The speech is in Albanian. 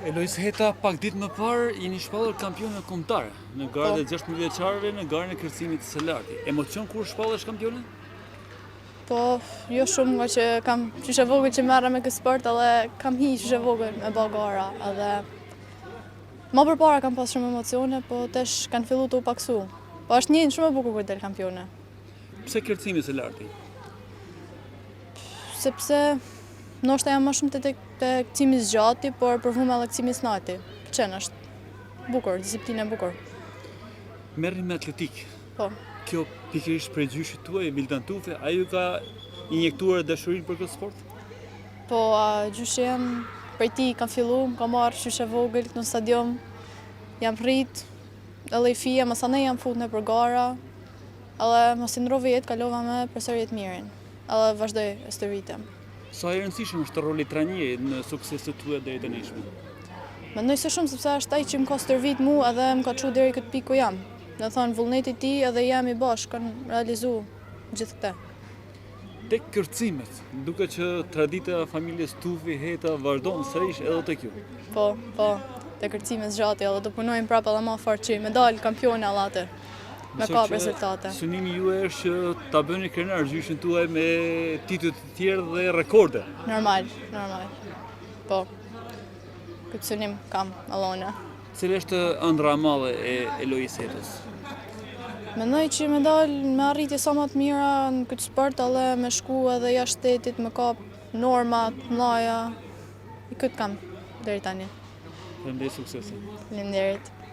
Elois Heta, pak ditë më parë jeni shpallur kampione kombëtare në garën e 16 vjeçarëve në garën e kërcimit të Selarti. Emocion kur shpallesh kampione? Po, jo shumë nga që kam qyshe vogël që merra me këtë sport, edhe kam hi qyshe vogël me ba gara, edhe ma përpara kam pas shumë emocione, po tesh kanë fillu të u paksu. Po është një shumë e bukur kur del kampione. Pse kërcimi i Selarti? Sepse ndoshta jam më shumë te kërcimi zgjati, por përvuma edhe kërcimi snati. Pëlqen, është bukur, disiplinë e bukur. Merrni me atletik. Po. Kjo pikërisht prej gjyshit tuaj, Vildan Tufe, a ju ka injektuar dashurinë për këtë sport? Po, gjyshi jam prej ti kam fillu, kam marrë qyshe vogël në stadium, jam rrit, edhe i fija, mësane jam fut në për gara, edhe mos i ndrova jetë, kalova me përsërit mirin, edhe vazhdoj e stërvitem. Sa e rëndësishëm është roli trajnerit në sukseset tuaja deri të nesërme? Mendoj se shumë, sepse është ai që më ka stërvit mu edhe më ka çu deri këtë pikë ku jam. Dhe thonë, vullneti ti edhe jam i bashkë, kanë realizu gjithë këte. Tek kërcimet, duke që tradita e familjes Tufi Heta vazhdon sërish edhe tek ju. Po, te kërcime zgjati, edhe do punojmë prapë edhe më fort që me dalë kampione allate, me ka rezultate. Synimi ju është që ta bëni krenar gjyshin tuaj me titujt të tjerë dhe rekorde. Normal. Po, këtë synim kam allone. Cila është ëndra e madhe e Elois Hetës? Mendoj që me dalë me arritje sa më të mira në këtë sport, edhe me shku edhe jashtë shtetit, me kap normat, mëdha. I këtë kam deri tani. Faleminderit, suksese. Faleminderit.